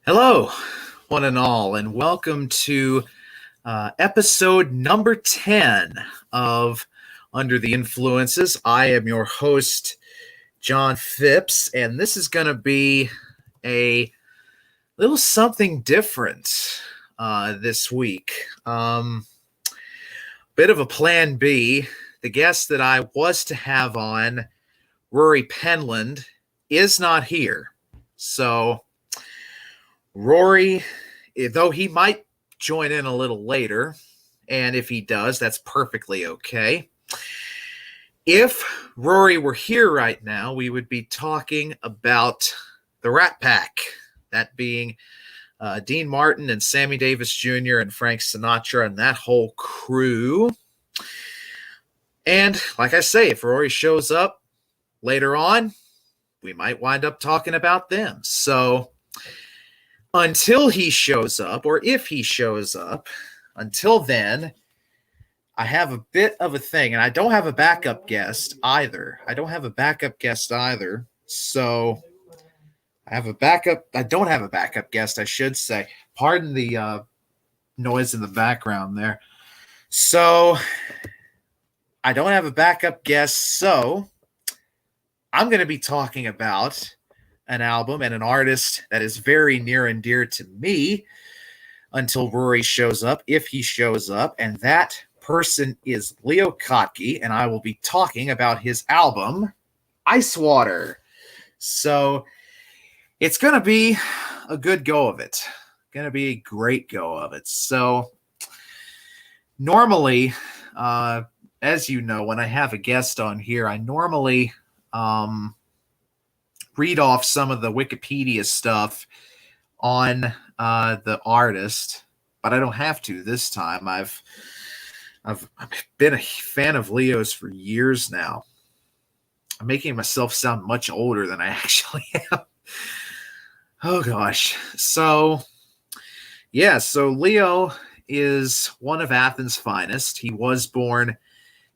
Hello, one and all, and welcome to episode number 10 of Under the Influences. I am your host, John Phipps, and this is going to be a little something different this week. Bit of a plan B. The guest that I was to have on, Rory Penland, is not here. So Rory, though he might join in a little later, and if he does, that's perfectly okay. If Rory were here right now, we would be talking about the Rat Pack, that being Dean Martin and Sammy Davis Jr. and Frank Sinatra and that whole crew. And like I say, if Rory shows up later on, we might wind up talking about them. So until he shows up, or if he shows up, until then, I have a bit of a thing, and I don't have a backup guest either. So I don't have a backup guest, I should say. Pardon the noise in the background there. So I don't have a backup guest, so I'm going to be talking about an album and an artist that is very near and dear to me until Rory shows up, if he shows up, and that person is Leo Kottke, and I will be talking about his album, Ice Water. So it's going to be a good go of it. Going to be a great go of it. So normally, as you know, when I have a guest on here, I normally read off some of the Wikipedia stuff on the artist, but I don't have to this time. I've been a fan of Leo's for years now. I'm making myself sound much older than I actually am. Oh gosh. So Leo is one of Athens' finest. He was born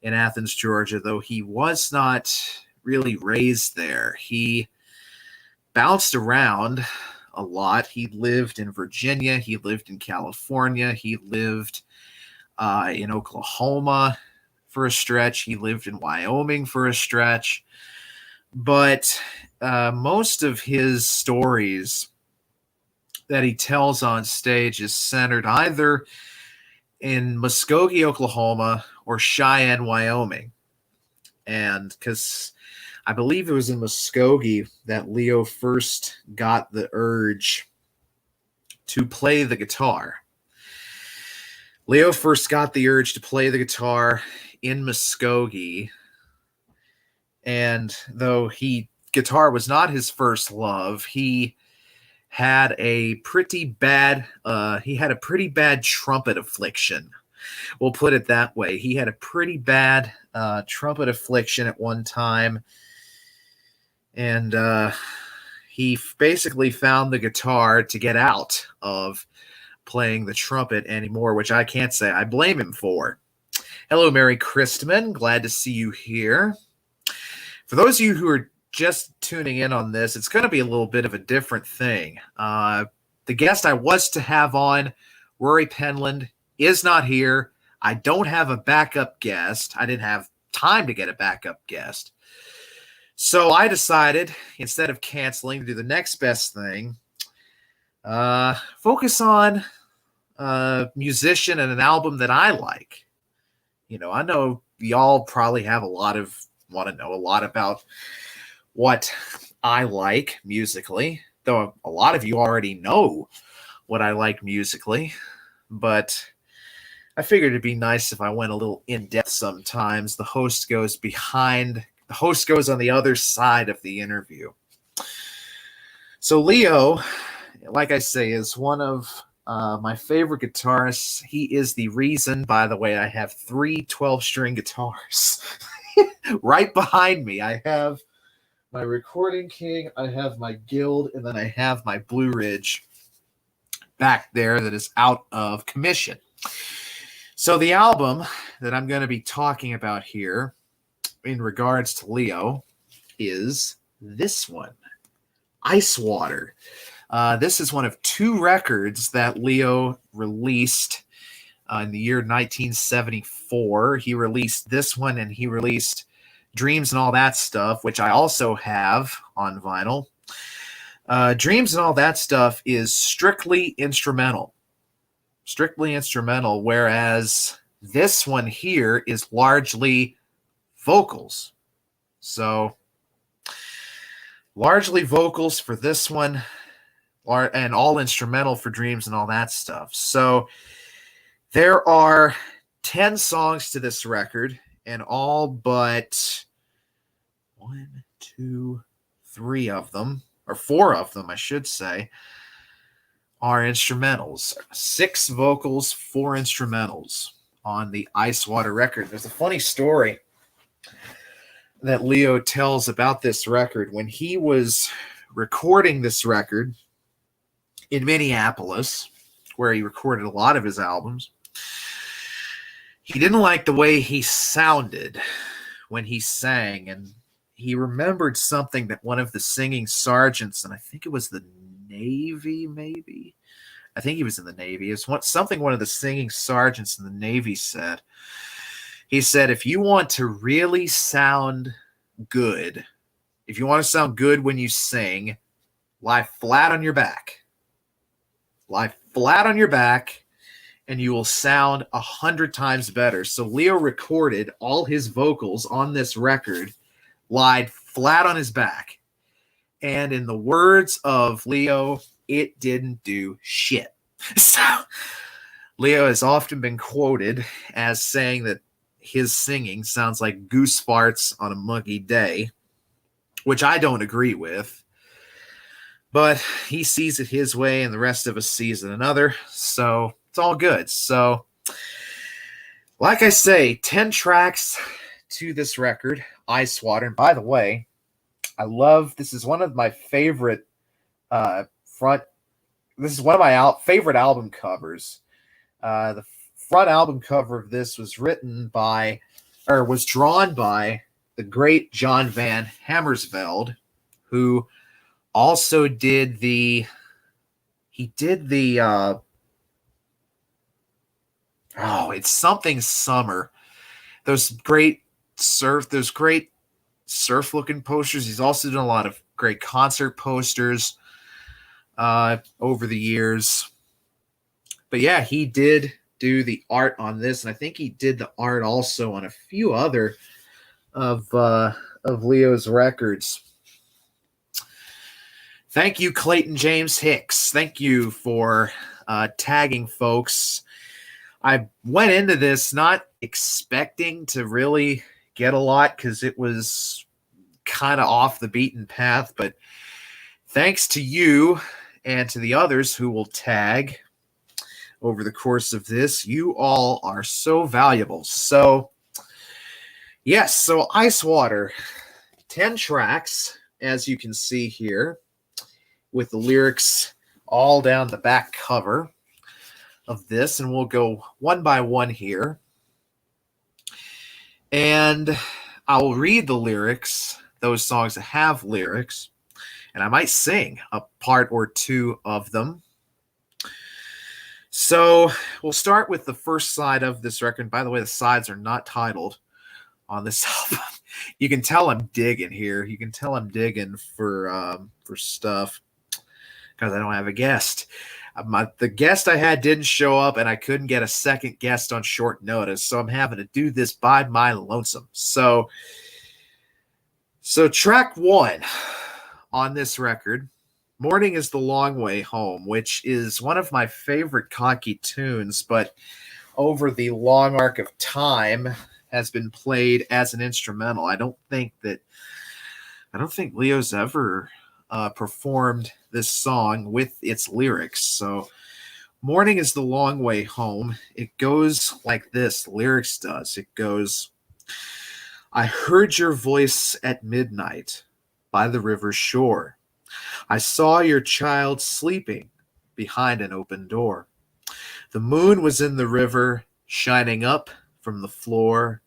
in Athens, Georgia, though he was not really raised there. He bounced around a lot. He lived in Virginia. He lived in California. He lived in Oklahoma for a stretch. He lived in Wyoming for a stretch. But most of his stories that he tells on stage is centered either in Muskogee, Oklahoma, or Cheyenne, Wyoming. And because I believe it was in Muskogee that Leo first got the urge to play the guitar. Leo first got the urge to play the guitar in Muskogee, and though guitar was not his first love, he had a pretty bad trumpet affliction. We'll put it that way. He had a pretty bad trumpet affliction at one time. And he basically found the guitar to get out of playing the trumpet anymore, which I can't say I blame him for. Hello, Merry Christman. Glad to see you here. For those of you who are just tuning in on this, it's going to be a little bit of a different thing. The guest I was to have on, Rory Penland, is not here. I don't have a backup guest. I didn't have time to get a backup guest. So I decided, instead of canceling, to do the next best thing, focus on a musician and an album that I like. I know y'all probably want to know a lot about what I like musically, though a lot of you already know what I like musically, but I figured it'd be nice if I went a little in-depth sometimes. The host goes on the other side of the interview. So Leo, like I say, is one of my favorite guitarists. He is the reason, by the way, I have 3 12-string guitars. Right behind me, I have my Recording King, I have my Guild, and then I have my Blue Ridge back there that is out of commission. So the album that I'm going to be talking about here in regards to Leo is this one, Ice Water. This is one of 2 records that Leo released in the year 1974. He released this one, and he released Dreams and All That Stuff, which I also have on vinyl. Dreams and All That Stuff is strictly instrumental. Strictly instrumental, whereas this one here is largely vocals. So, largely vocals for this one, and all instrumental for Dreams and All That Stuff. So, there are 10 songs to this record, and all but 1, 2, 3 of them, or 4 of them, I should say, are instrumentals. 6 vocals, 4 instrumentals on the Ice Water record. There's a funny story that Leo tells about this record. When he was recording this record in Minneapolis, where he recorded a lot of his albums, he didn't like the way he sounded when he sang, and he remembered something that one of the singing sergeants, and I think it was the Navy, maybe. I think he was in the Navy. It's something one of the singing sergeants in the Navy said. He said, if you want to really sound good, if you want to sound good when you sing, lie flat on your back. Lie flat on your back, and you will sound 100 times better. So Leo recorded all his vocals on this record, lied flat on his back. And in the words of Leo, it didn't do shit. So Leo has often been quoted as saying that his singing sounds like goose farts on a muggy day, which I don't agree with. But he sees it his way, and the rest of us sees it another. So it's all good. So, like I say, 10 tracks to this record, Ice Water. And by the way, this is one of my favorite this is one of my favorite album covers. The front album cover of this was drawn by the great John Van Hammersveld, who also did it's something summer. Those great surf looking posters. He's also done a lot of great concert posters over the years. But yeah, he did do the art on this, and I think he did the art also on a few other of Leo's records. Thank you, Clayton James Hicks. Thank you for tagging folks. I went into this not expecting to really get a lot because it was kind of off the beaten path, but thanks to you and to the others who will tag over the course of this, you all are so valuable. So, yes, so Ice Water, 10 tracks, as you can see here, with the lyrics all down the back cover of this, and we'll go one by one here. And I'll read the lyrics, those songs that have lyrics, and I might sing a part or two of them. So we'll start with the first side of this record. By the way, the sides are not titled on this album. You can tell I'm digging here. You can tell I'm digging for stuff because I don't have a guest. The guest I had didn't show up, and I couldn't get a second guest on short notice, so I'm having to do this by my lonesome. So track 1 on this record, Morning is the Long Way Home, which is one of my favorite Kotki tunes, but over the long arc of time has been played as an instrumental. I don't think Leo's ever performed this song with its lyrics. So Morning is the Long Way Home. It goes like this. The lyrics does. It goes, I heard your voice at midnight by the river shore. I saw your child sleeping behind an open door. The moon was in the river, shining up from the floor,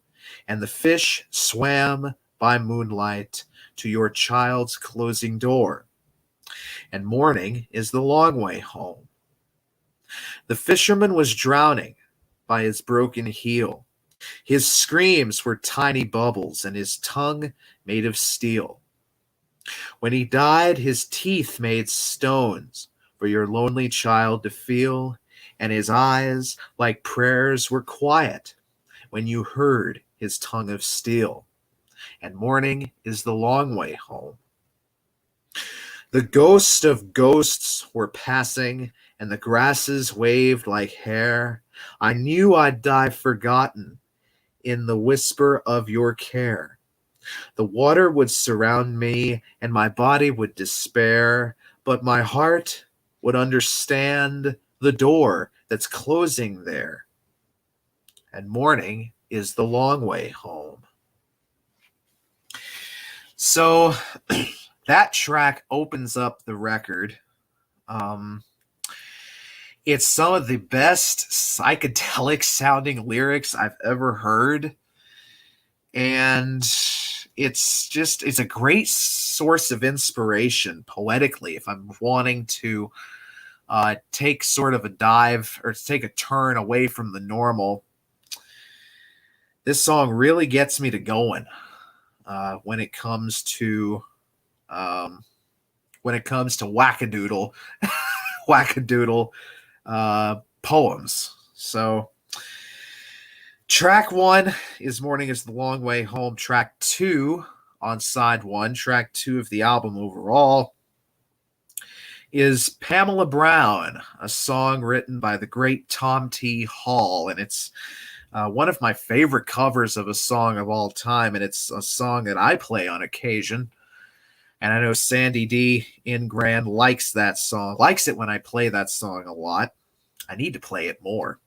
and the fish swam by moonlight to your child's closing door. and morning is the long way home. The fisherman was drowning by his broken heel. His screams were tiny bubbles, and his tongue made of steel. When he died, his teeth made stones for your lonely child to feel, and his eyes, like prayers, were quiet when you heard his tongue of steel. And morning is the long way home. The ghosts of ghosts were passing, and the grasses waved like hair. I knew I'd die forgotten in the whisper of your care. The water would surround me, and my body would despair, but my heart would understand the door that's closing there. And morning is the long way home. So that track opens up the record. It's some of the best psychedelic sounding lyrics I've ever heard. And it's a great source of inspiration poetically if I'm wanting to take sort of a dive or take a turn away from the normal. This song really gets me to going when it comes to wackadoodle poems. So track 1 is Morning is the Long Way Home. Track 2 on side 1, track 2 of the album overall, is Pamela Brown, a song written by the great Tom T. Hall. And it's one of my favorite covers of a song of all time. And it's a song that I play on occasion. And I know Sandy D. in Grand likes that song, likes it when I play that song a lot. I need to play it more.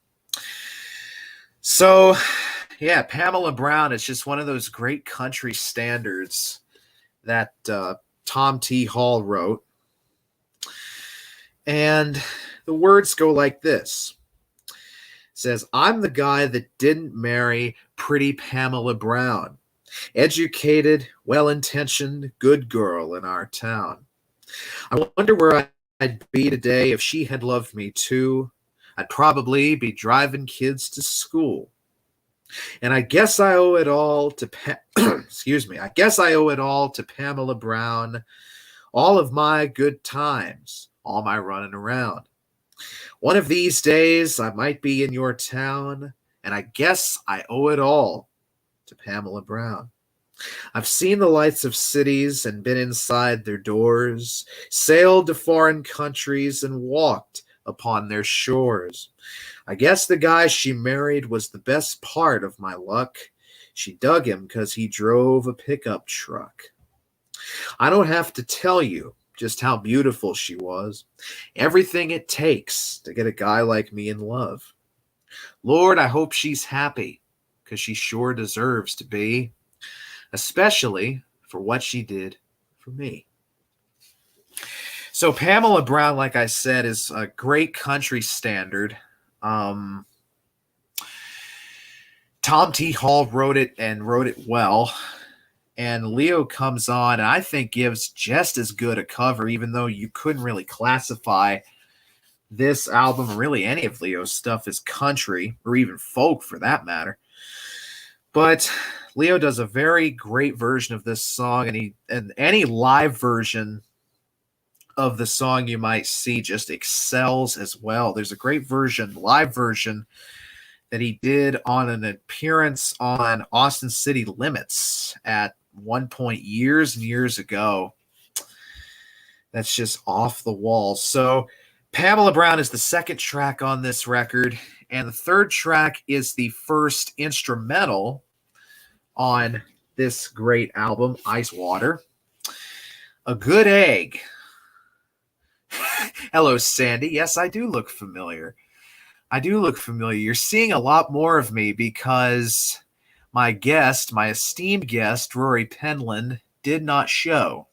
So, yeah, Pamela Brown is just one of those great country standards that Tom T. Hall wrote. And the words go like this. It says, I'm the guy that didn't marry pretty Pamela Brown. Educated, well-intentioned, good girl in our town. I wonder where I'd be today if she had loved me too. I'd probably be driving kids to school. And I guess I owe it all to I guess I owe it all to Pamela Brown. All of my good times, all my running around. One of these days I might be in your town, and I guess I owe it all to Pamela Brown. I've seen the lights of cities and been inside their doors, sailed to foreign countries and walked upon their shores. I guess the guy she married was the best part of my luck. She dug him because he drove a pickup truck. I don't have to tell you just how beautiful she was. Everything it takes to get a guy like me in love. Lord, I hope she's happy, because she sure deserves to be, especially for what she did for me. So Pamela Brown, like I said, is a great country standard. Tom T. Hall wrote it and wrote it well. And Leo comes on and I think gives just as good a cover, even though you couldn't really classify this album or really any of Leo's stuff as country or even folk for that matter. But Leo does a very great version of this song, and any live version of the song you might see just excels as well. There's a great live version that he did on an appearance on Austin City Limits at one point years and years ago. That's just off the wall. So Pamela Brown is the second track on this record, and the third track is the first instrumental on this great album, Ice Water. A Good Egg. Hello, Sandy. Yes, I do look familiar. You're seeing a lot more of me because my esteemed guest, Rory Penland, did not show.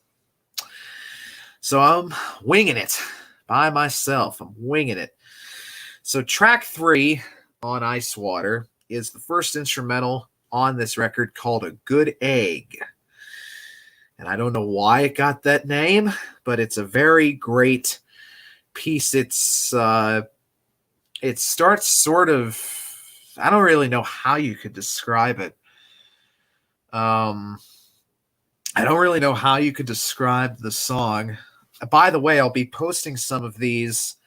So I'm winging it by myself. I'm winging it. So track 3 on Ice Water is the first instrumental on this record called A Good Egg. And I don't know why it got that name, but it's a very great piece. It starts sort of, I don't really know how you could describe it. I don't really know how you could describe the song. By the way, I'll be posting some of these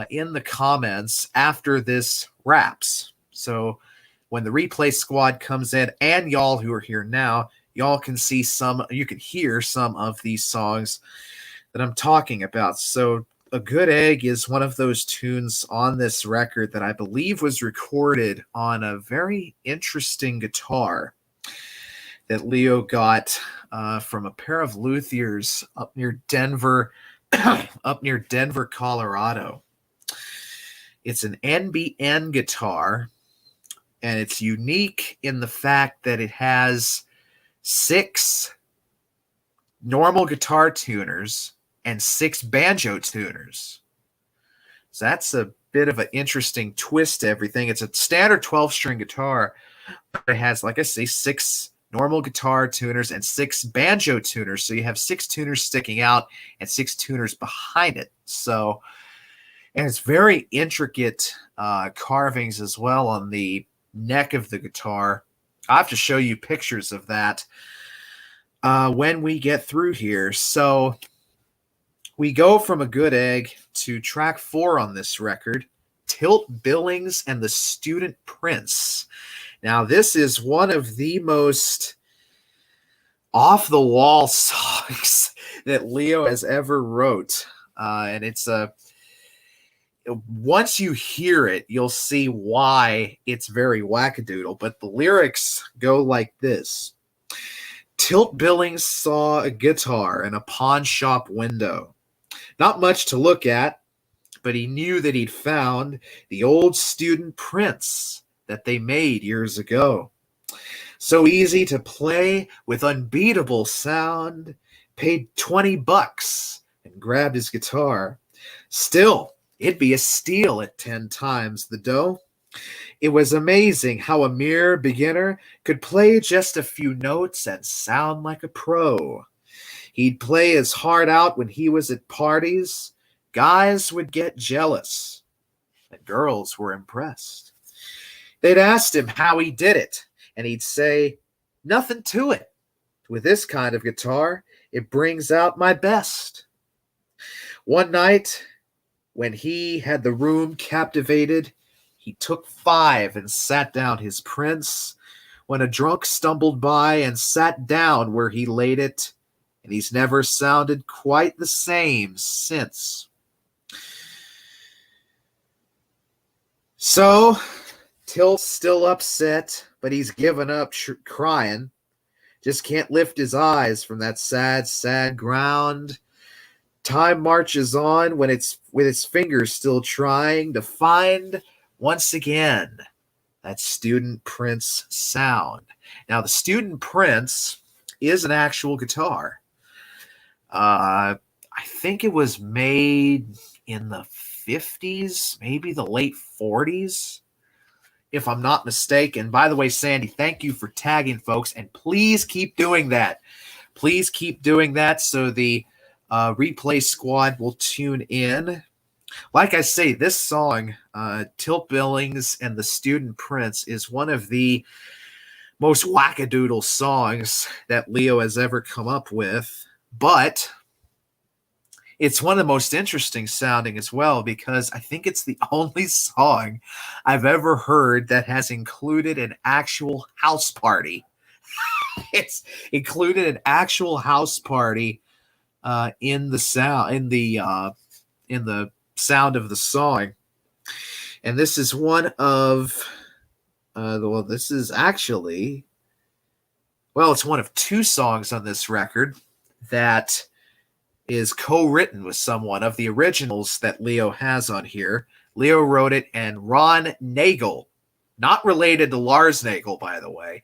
in the comments after this wraps. So when the replay squad comes in, and y'all who are here now, y'all can see you can hear some of these songs that I'm talking about. So A Good Egg is one of those tunes on this record that I believe was recorded on a very interesting guitar that Leo got from a pair of luthiers up near Denver, Colorado. It's an NBN guitar, and it's unique in the fact that it has 6 normal guitar tuners and 6 banjo tuners. So that's a bit of an interesting twist to everything. It's a standard 12-string guitar, but it has, like I say, 6 normal guitar tuners and 6 banjo tuners. So you have 6 tuners sticking out and 6 tuners behind it. So, and it's very intricate carvings as well on the neck of the guitar. I have to show you pictures of that when we get through here. So we go from A Good Egg to track 4 on this record, Tilt Billings and the Student Prince. Now, this is one of the most off-the-wall songs that Leo has ever wrote. And it's once you hear it, you'll see why it's very wackadoodle. But the lyrics go like this. Tilt Billings saw a guitar in a pawn shop window. Not much to look at, but he knew that he'd found the old student Prince that they made years ago. So easy to play with unbeatable sound. Paid $20 and grabbed his guitar. Still, it'd be a steal at 10 times the dough. It was amazing how a mere beginner could play just a few notes and sound like a pro. He'd play his heart out when he was at parties. Guys would get jealous, and girls were impressed. They'd asked him how he did it, and he'd say, nothing to it. With this kind of guitar, it brings out my best. One night, when he had the room captivated, he took 5 and sat down his Prince, when a drunk stumbled by and sat down where he laid it, and he's never sounded quite the same since. So, Tilt's still upset, but he's given up crying. Just can't lift his eyes from that sad, sad ground. Time marches on when it's with its fingers still trying to find once again that Student Prince sound. Now, the Student Prince is an actual guitar. I think it was made in the 50s, maybe the late 40s, if I'm not mistaken. By the way, Sandy, thank you for tagging folks, and please keep doing that. Please keep doing that so the replay squad will tune in. Like I say, this song, Tilt Billings and the Student Prince, is one of the most wackadoodle songs that Leo has ever come up with, but it's one of the most interesting sounding as well, because I think it's the only song I've ever heard that has included an actual house party. It's included an actual house party in the sound, in the sound of the song. And this is one of this is actually, it's one of 2 songs on this record that is co-written with someone of the originals that Leo has on here. Leo wrote it, and Ron Nagel, not related to Lars Nagel, by the way.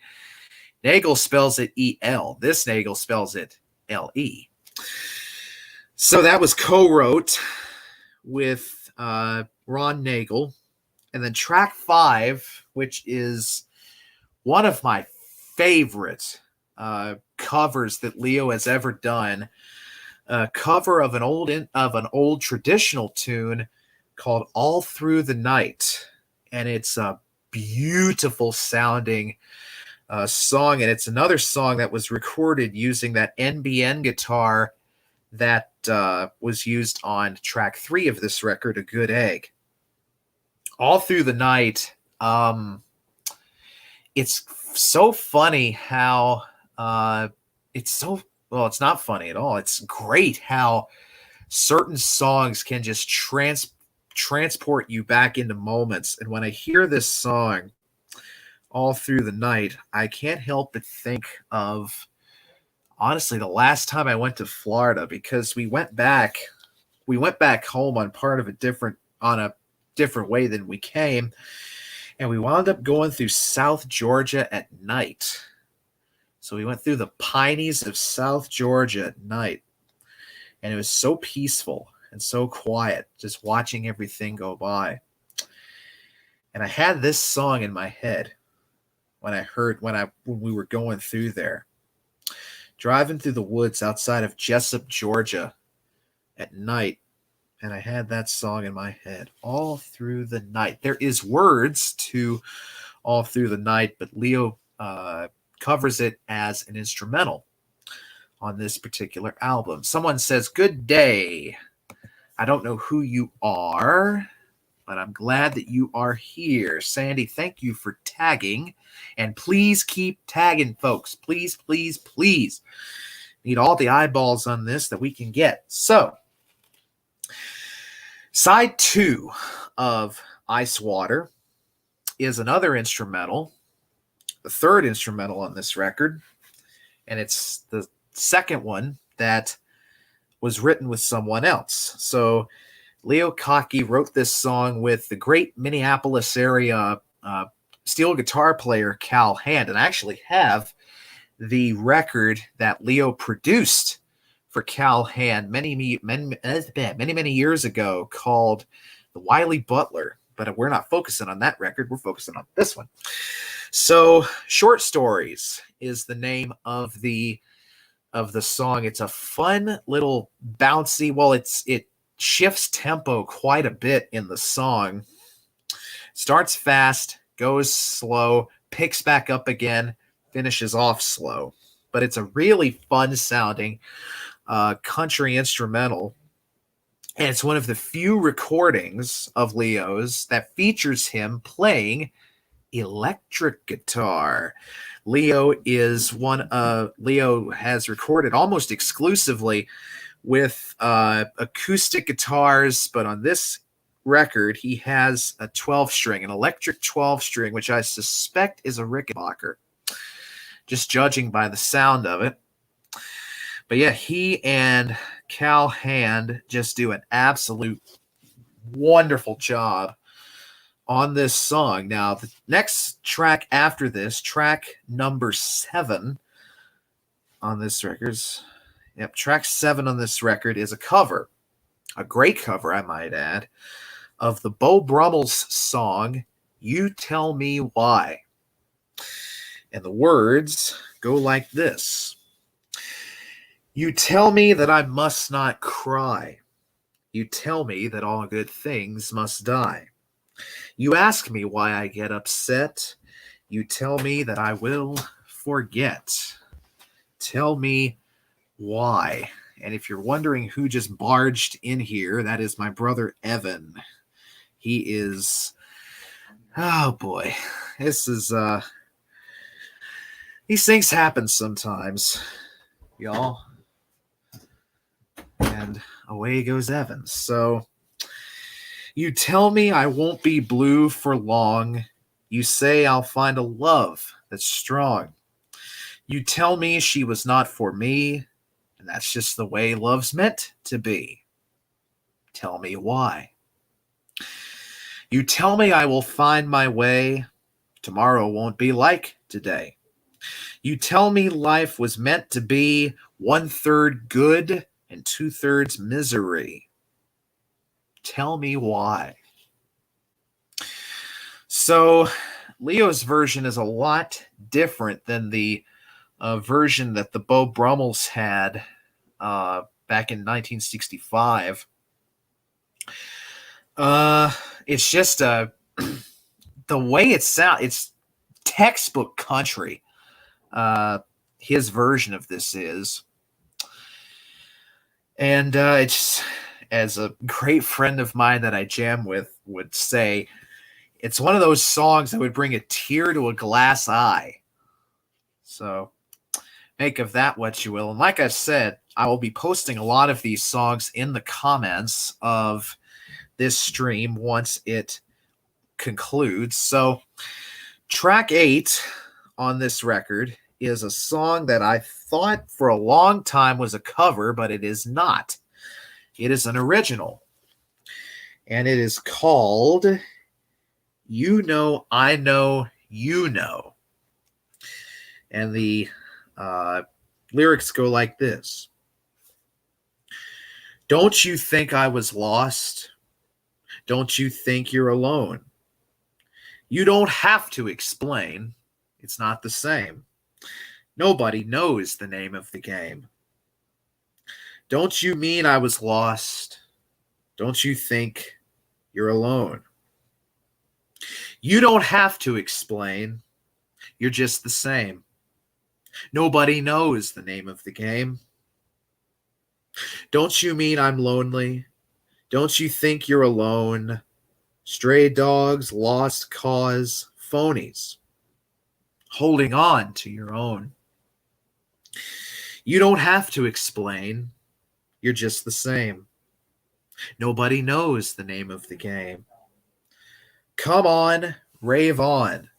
Nagel spells it E-L. This Nagel spells it L-E. So that was co-wrote with Ron Nagel. And then track 5, which is one of my favorite covers that Leo has ever done. A cover of an old traditional tune called "All Through the Night," and it's a beautiful sounding song, and it's another song that was recorded using that NBN guitar that was used on track 3 of this record, "A Good Egg." All Through the Night. It's so funny how it's so well. It's not funny at all. It's great how certain songs can just transport you back into moments. And when I hear this song, All Through the Night, I can't help but think of, honestly, the last time I went to Florida, because we went back home on a different way than we came, and we wound up going through South Georgia at night. So we went through the Pineys of South Georgia at night, and it was so peaceful and so quiet, just watching everything go by. And I had this song in my head when we were going through there, driving through the woods outside of Jessup, Georgia at night. And I had that song in my head, All Through the Night. There is words to All Through the Night, but Leo covers it as an instrumental on this particular album. Someone says, "Good day. I don't know who you are, but I'm glad that you are here." Sandy, thank you for tagging. And please keep tagging, folks. Please, please, please. Need all the eyeballs on this that we can get. So, side 2 of Ice Water is another instrumental, the third instrumental on this record, and it's the second one that was written with someone else. So Leo Kottke wrote this song with the great Minneapolis area steel guitar player Cal Hand, and I actually have the record that Leo produced for Cal Hand many years ago called The Wiley Butler, but we're not focusing on that record. We're focusing on this one. So, Short Stories is the name of the song. It's a fun little bouncy, well, it shifts tempo quite a bit in the song. Starts fast, goes slow, picks back up again, finishes off slow. But it's a really fun sounding country instrumental. And it's one of the few recordings of Leo's that features him playing electric guitar. Leo has recorded almost exclusively with acoustic guitars, but on this record he has a 12-string, an electric 12-string, which I suspect is a Rickenbacker, just judging by the sound of it. But yeah, he and Cal Hand just do an absolute wonderful job on this song. Now, the next track after this, track number 7 on this record, track 7 on this record is a cover, a great cover, I might add, of the Beau Brummels song, You Tell Me Why. And the words go like this. You tell me that I must not cry. You tell me that all good things must die. You ask me why I get upset. You tell me that I will forget. Tell me why. And if you're wondering who just barged in here, that is my brother Evan. He is, oh boy, this is, these things happen sometimes, y'all. And away goes Evan. So, you tell me I won't be blue for long. You say I'll find a love that's strong. You tell me she was not for me, and that's just the way love's meant to be. Tell me why. You tell me I will find my way. Tomorrow won't be like today. You tell me life was meant to be 1/3 good and 2/3 misery. Tell me why. So Leo's version is a lot different than the version that the Beau Brummels had back in 1965. It's just the way it sounds. It's textbook country. His version of this is, and it's, as a great friend of mine that I jam with would say, it's one of those songs that would bring a tear to a glass eye. So make of that what you will. And like I said, I will be posting a lot of these songs in the comments of this stream once it concludes. So track 8 on this record is a song that I thought for a long time was a cover, but it is not. It is an original. And it is called You Know, I Know, You Know. And the lyrics go like this. Don't you think I was lost? Don't you think you're alone? You don't have to explain. It's not the same. Nobody knows the name of the game. Don't you mean I was lost? Don't you think you're alone? You don't have to explain. You're just the same. Nobody knows the name of the game. Don't you mean I'm lonely? Don't you think you're alone? Stray dogs, lost cause, phonies. Holding on to your own. You don't have to explain. You're just the same. Nobody knows the name of the game. Come on, rave on.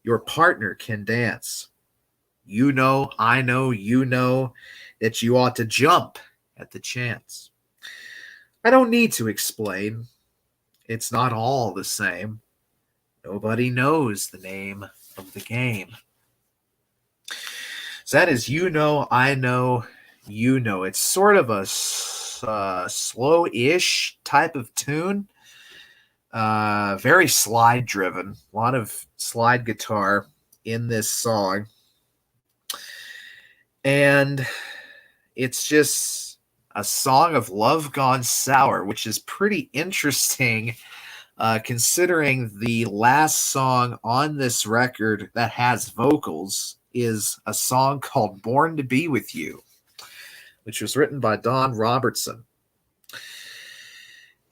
Your partner can dance. You know, I know, you know that you ought to jump at the chance. I don't need to explain. It's not all the same. Nobody knows the name of the game. So that is You Know, I Know, You Know. It's sort of a slow-ish type of tune. Very slide-driven. A lot of slide guitar in this song. And it's just a song of love gone sour, which is pretty interesting considering the last song on this record that has vocals is a song called Born to Be With You, which was written by Don Robertson.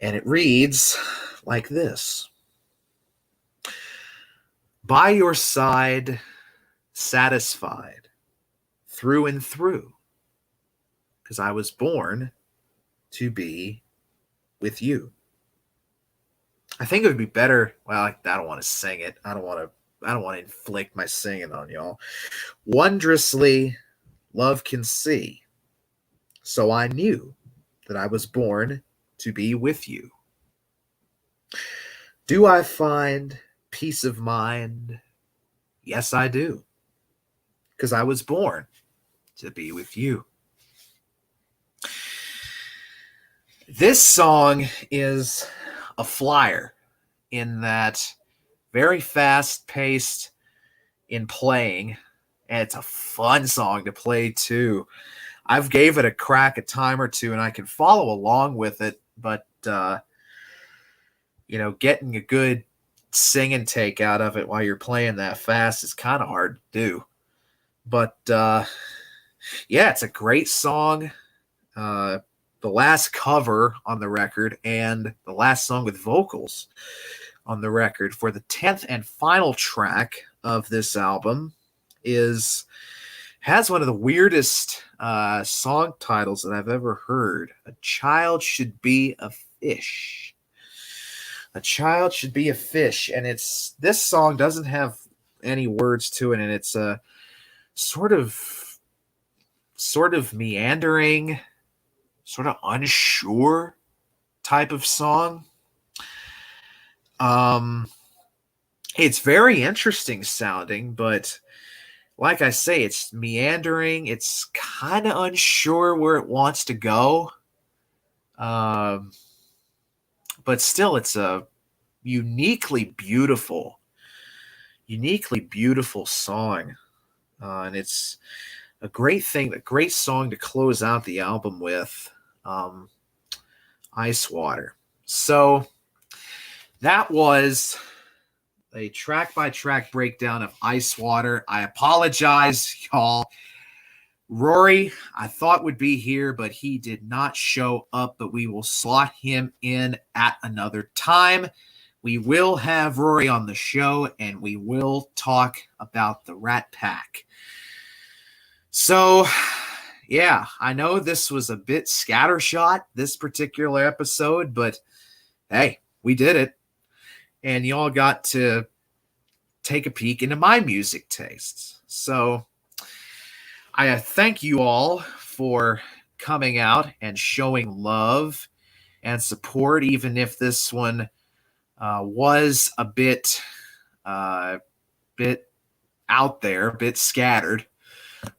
And it reads like this. By your side, satisfied, through and through, because I was born to be with you. I think it would be better. Well, I don't want to sing it. I don't want to inflict my singing on y'all. Wondrously, love can see. So I knew that I was born to be with you. Do I find peace of mind? Yes, I do. Because I was born to be with you. This song is a flyer in that very fast-paced in playing, and it's a fun song to play too. I've gave it a crack a time or two, and I can follow along with it, but getting a good singing take out of it while you're playing that fast is kind of hard to do. But yeah, it's a great song. The last cover on the record and the last song with vocals on the record for the 10th and final track of this album has one of the weirdest song titles that I've ever heard. A Child Should Be a Fish. A Child Should Be a Fish. And this song doesn't have any words to it, and it's a sort of meandering, sort of unsure type of song. It's very interesting sounding, but like I say, it's meandering. It's kind of unsure where it wants to go. But still, it's a uniquely beautiful song. And it's a great thing, a great song to close out the album with, Ice Water. So that was a track-by-track breakdown of Ice Water. I apologize, y'all. Rory, I thought would be here, but he did not show up, but we will slot him in at another time. We will have Rory on the show, and we will talk about the Rat Pack. So, yeah, I know this was a bit scattershot, this particular episode, but hey, we did it. And y'all got to take a peek into my music tastes. So I thank you all for coming out and showing love and support, even if this one was a bit out there, a bit scattered.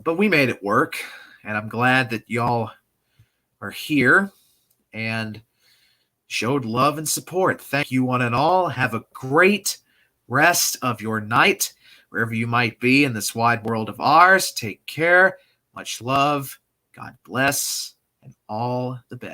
But we made it work, and I'm glad that y'all are here and showed love and support. Thank you, one and all. Have a great rest of your night, wherever you might be in this wide world of ours. Take care. Much love. God bless, and all the best.